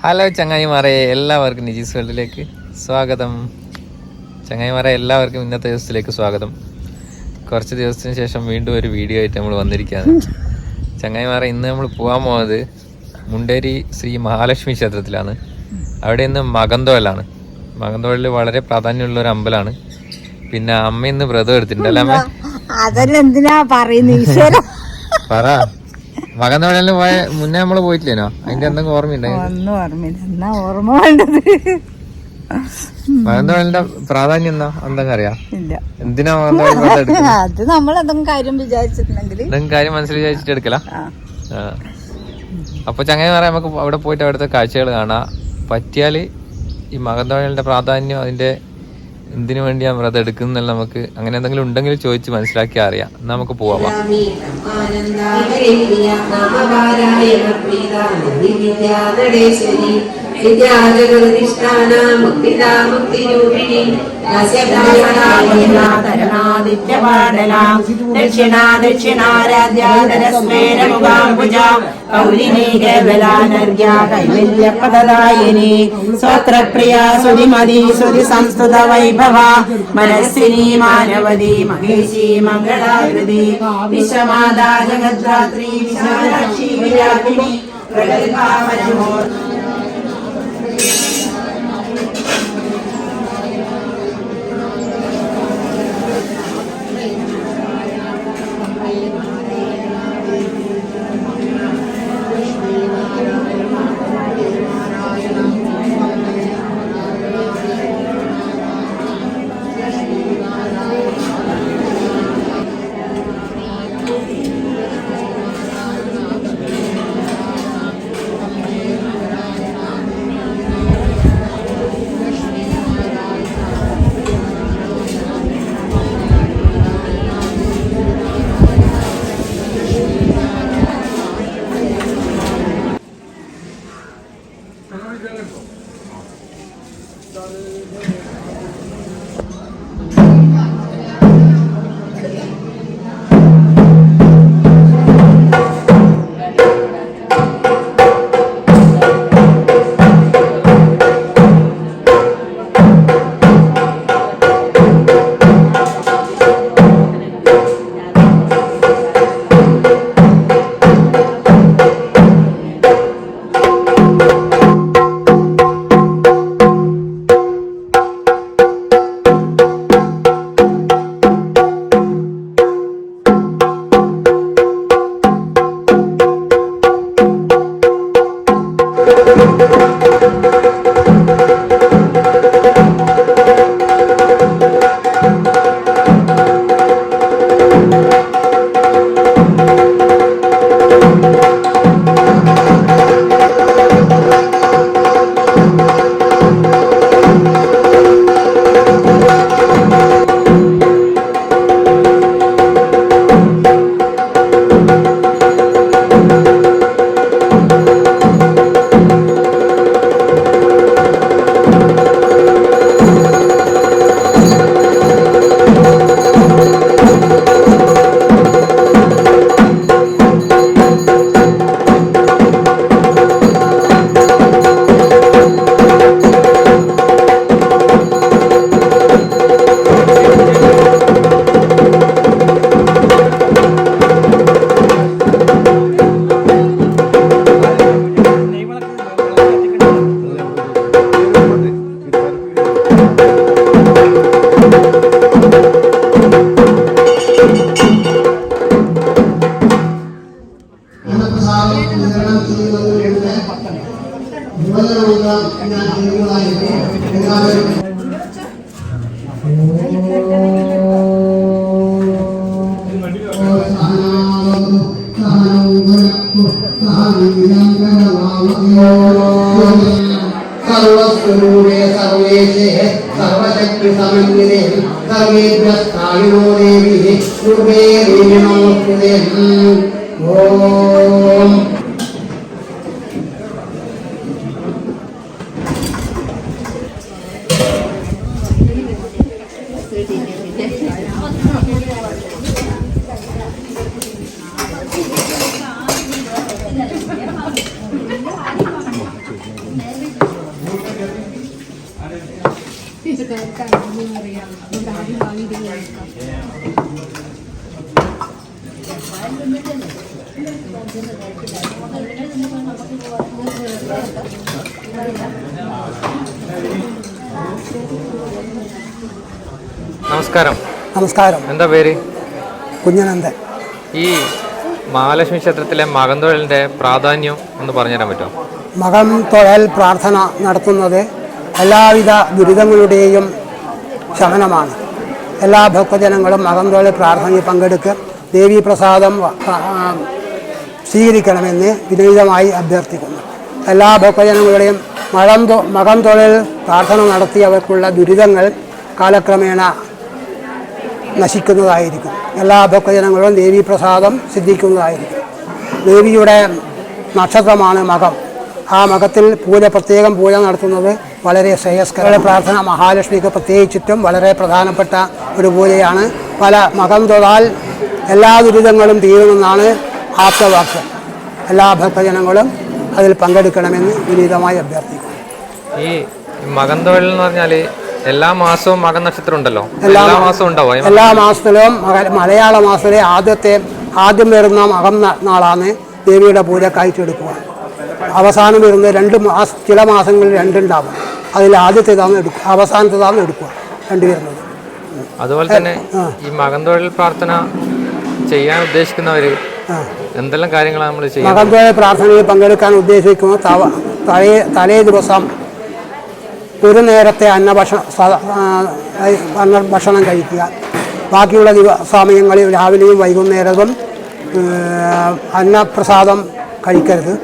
Hello ചങ്ങായിമാരെ, എല്ലാവർക്കും നിജീസ് വേൾഡിലേക്ക് സ്വാഗതം. ചങ്ങായിമാരെ, എല്ലാവർക്കും ഇന്നത്തെ ദിവസത്തിലേക്ക് സ്വാഗതം. കുറച്ച് ദിവസത്തിന് ശേഷം വീണ്ടും ഒരു വീഡിയോ ആയിട്ട് നമ്മൾ വന്നിരിക്കുകയാണ്. ചങ്ങായിമാരെ, ഇന്ന് നമ്മൾ പോകാൻ പോകുന്നത് മുണ്ടേരി ശ്രീ മഹാലക്ഷ്മി ക്ഷേത്രത്തിലാണ്. അവിടെ ഇന്ന് മകന്തോലാണ്. മകന്തോളിൽ വളരെ പ്രാധാന്യമുള്ള ഒരു അമ്പലമാണ്. പിന്നെ അമ്മ ഇന്ന് വ്രതം എടുത്തിട്ടുണ്ട് അല്ലേ അമ്മ? അതെന്തിനാ പറയുന്നത്? പറ. മകന്തോളിൽ പോയ മുന്നേ നമ്മള് പോയിട്ടില്ലേനോ? അതിന്റെ എന്തെങ്കിലും ഓർമ്മയുണ്ടായി? ഒന്നും ഓർമ്മയില്ല. എന്നാ ഓർമ്മ വേണ്ടത്? മകന്തോളിന്റെ പ്രാധാന്യം എന്തെങ്കിലും അറിയാം? ഇല്ല. എന്തിനാ മകന്തോളി അത് നമ്മൾ എന്തെങ്കിലും കാര്യം വിചാരിച്ചിട്ടുണ്ടെങ്കിൽ എന്തെങ്കിലും കാര്യം മനസ്സിൽ വിചാരിച്ചിട്ട് എടുക്കല. അപ്പൊ ചങ്ങായി പറയാം, നമുക്ക് അവിടെ പോയിട്ട് അവിടുത്തെ കാഴ്ചകൾ കാണാം. പറ്റിയാല് ഈ മകന്തോളിന്റെ പ്രാധാന്യം, അതിന്റെ എന്തിനു വേണ്ടിയാ വ്രതം എടുക്കുന്നെല്ലാം നമുക്ക് അങ്ങനെ എന്തെങ്കിലും ഉണ്ടെങ്കിൽ ചോദിച്ച് മനസ്സിലാക്കി അറിയാം. നമുക്ക് പോവാം. മനസ്സിനി മാനവതി മഹേശി മംഗളാകൃതി വിശ്വമാതാ ജഗദ്ധാത്രി വിശാലാക്ഷി വിരാഗിണി സർവസ്വരൂപേ സർവേശേ സർവശക്തി സമന്വിതേ സർവേഭ്യസ്തായിനോ ദേവി രൂപേ ദേവി നമോസ്തുതേ. ഓം നമസ്കാരം. നമസ്കാരം. എന്താ പേര്? കുഞ്ഞനന്ദൻ. ഈ മഹാലക്ഷ്മി ക്ഷേത്രത്തിലെ മകൻ തൊഴിലിന്റെ പ്രാധാന്യം ഒന്ന് പറഞ്ഞുതരാൻ പറ്റുമോ? മകൻ തൊഴൽ പ്രാർത്ഥന നടത്തുന്നത് എല്ലാവിധ ദുരിതങ്ങളുടെയും ശമനമാണ്. എല്ലാ ഭക്തജനങ്ങളും മകൻ തൊഴിൽ പ്രാർത്ഥനയിൽ പങ്കെടുക്കുക, ദേവീ പ്രസാദം സ്വീകരിക്കണമെന്ന് വിനീതമായി അഭ്യർത്ഥിക്കുന്നു. എല്ലാ ഭക്തജനങ്ങളുടെയും മകൻ തൊഴിൽ പ്രാർത്ഥന നടത്തി അവർക്കുള്ള ദുരിതങ്ങൾ കാലക്രമേണ നശിക്കുന്നതായിരിക്കും. എല്ലാ ഭക്തജനങ്ങളും ദേവീ പ്രസാദം സിദ്ധിക്കുന്നതായിരിക്കും. ദേവിയുടെ നക്ഷത്രമാണ് മകം. ആ മകത്തിൽ പ്രത്യേകം പൂജ നടത്തുന്നത് വളരെ ശ്രേയസ്കരമായ പ്രാർത്ഥന. മഹാലക്ഷ്മിക്ക് പ്രത്യേകിച്ചിട്ടും വളരെ പ്രധാനപ്പെട്ട ഒരു പൂജയാണ്. മകം തൊഴാൽ എല്ലാ ദുരിതങ്ങളും തീരുമെന്നാണ് ആപ്തവാക്യം. എല്ലാ ഭക്തജനങ്ങളും അതിൽ പങ്കെടുക്കണമെന്ന് വിനീതമായി അഭ്യർത്ഥിക്കുന്നു. ഈ മകൻ തൊഴിൽ എന്ന് പറഞ്ഞാൽ എല്ലാ മാസവും മകൻ നക്ഷത്രം ഉണ്ടല്ലോ, എല്ലാ മാസവും ഉണ്ടാവും? എല്ലാ മാസത്തിലും മലയാള മാസത്തിലെ ആദ്യം വരുന്ന മകം നാളാണ് ദേവിയുടെ പൂജ കഴിച്ചെടുക്കുക. അവസാനം വരുന്ന ചില മാസങ്ങളിൽ രണ്ടുണ്ടാവും. അതിൽ ആദ്യത്തേതാണ് എടുക്കുക, അവസാനത്തേതാണ് എടുക്കുക, രണ്ടുവരുന്നത്. അതുപോലെ തന്നെ ഈ മകൻ തൊഴിൽ പ്രാർത്ഥന ചെയ്യാൻ ഉദ്ദേശിക്കുന്നവര് എന്തെല്ലാം കാര്യങ്ങളാണ് നമ്മൾ ചെയ്യുക? മകൻ തൊഴിൽ പ്രാർത്ഥനയിൽ പങ്കെടുക്കാൻ ഉദ്ദേശിക്കുന്ന തലേ ദിവസം ഒരു നേരത്തെ ഭക്ഷണം കഴിക്കുക. ബാക്കിയുള്ള സമയങ്ങളിൽ രാവിലെയും വൈകുന്നേരവും അന്നപ്രസാദം കഴിക്കരുത്.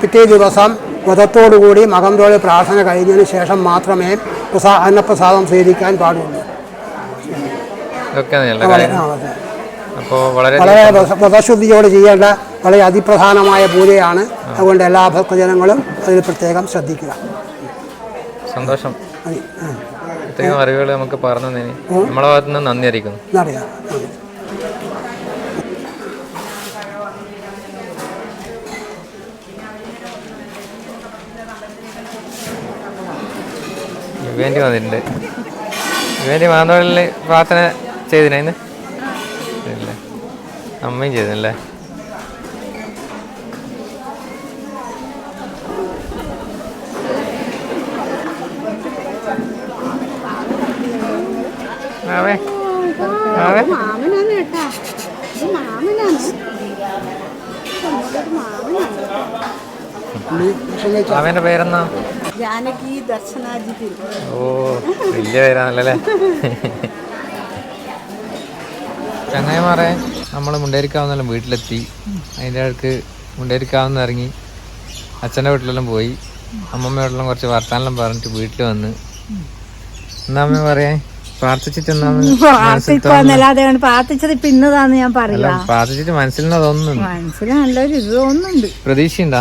പിറ്റേ ദിവസം വ്രതത്തോടുകൂടി മകം തൊഴിൽ പ്രാർത്ഥന കഴിഞ്ഞതിന് ശേഷം മാത്രമേ അന്നപ്രസാദം സ്വീകരിക്കാൻ പാടുള്ളൂ. വളരെ വ്രതശുദ്ധിയോട് ചെയ്യേണ്ട വളരെ അതിപ്രധാനമായ പൂജയാണ്. അതുകൊണ്ട് എല്ലാ ഭക്തജനങ്ങളും അതിൽ പ്രത്യേകം ശ്രദ്ധിക്കുക. സന്തോഷം. ഇത്രയും അറിവുകൾ നമുക്ക് പറഞ്ഞു തന്നതിന് നമ്മളെ ഭാഗത്ത് നിന്ന് നന്ദി അറിയിക്കുന്നു. ഇവേണ്ടി വന്നിട്ടുണ്ട്. ഇവേണ്ടി മാന്തോളിൽ പ്രാർത്ഥന ചെയ്തിനായിന്ന് ഇല്ലേ? അമ്മയും ചെയ്തല്ലേ? അവന്റെ പേരെന്നാ? ജാനകി ദർശനാജിതി. ഓ, വലിയ പേരാണല്ലേ. ചങ്ങായിമാരെ, നമ്മൾ മുണ്ടേരിക്കാവുന്നെല്ലാം വീട്ടിലെത്തി. അതിൻ്റെ അടുക്ക് മുണ്ടേരിക്കാവുന്ന ഇറങ്ങി അച്ഛൻ്റെ വീട്ടിലെല്ലാം പോയി. അമ്മമ്മയോടെല്ലാം കുറച്ച് വർത്താനെല്ലാം പറഞ്ഞിട്ട് വീട്ടിൽ വന്ന് എന്നാ അമ്മ പറയാ പ്രാർത്ഥിച്ചിട്ട് പ്രാർത്ഥിച്ചത് ഇപ്പൊ ഇന്നതാന്ന് ഞാൻ പറയാ. പ്രാർത്ഥിച്ചിട്ട് മനസ്സിൽ തോന്നുന്നുണ്ട്, മനസ്സിൽ നല്ലൊരു ഇത് തോന്നുന്നുണ്ട്. പ്രതീക്ഷയുണ്ടോ?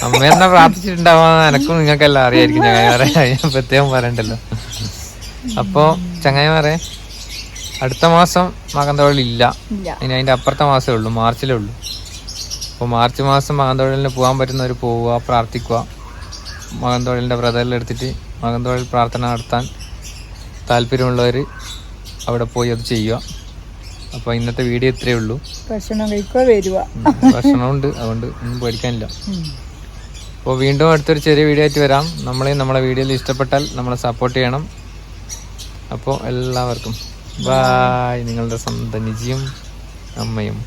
അമ്മ എന്നാ പ്രാർത്ഥിച്ചിട്ടുണ്ടാവാ എനക്കും നിങ്ങൾക്കെല്ലാം അറിയായിരിക്കും. ഞാൻ പ്രത്യേകം പറയണ്ടല്ലോ. അപ്പോ ചങ്ങായിമാരെ, അടുത്ത മാസം മകൻ തൊഴിലില്ല. ഇനി അതിന്റെ അപ്പുറത്തെ മാസമേ ഉള്ളൂ, മാർച്ചിലേ ഉള്ളൂ. അപ്പോൾ മാർച്ച് മാസം മകൻ തൊഴിലിന് പോകാൻ പറ്റുന്നവർ പോവുക, പ്രാർത്ഥിക്കുക. മകൻ തൊഴിലിൻ്റെ വ്രതമെല്ലാം എടുത്തിട്ട് മകൻ തൊഴിൽ പ്രാർത്ഥന നടത്താൻ താല്പര്യമുള്ളവർ അവിടെ പോയി അത് ചെയ്യുക. അപ്പോൾ ഇന്നത്തെ വീഡിയോ ഇത്രയേ ഉള്ളൂ. ഭക്ഷണം കഴിക്കുക, വരിക. ഭക്ഷണമുണ്ട്, അതുകൊണ്ട് ഒന്നും പേടിക്കാനില്ല. അപ്പോൾ വീണ്ടും അടുത്തൊരു ചെറിയ വീഡിയോ ആയിട്ട് വരാം. നമ്മളെ വീഡിയോയിൽ ഇഷ്ടപ്പെട്ടാൽ നമ്മളെ സപ്പോർട്ട് ചെയ്യണം. അപ്പോൾ എല്ലാവർക്കും ബായ്. നിങ്ങളുടെ സ്വന്തം നിജിയും അമ്മയും.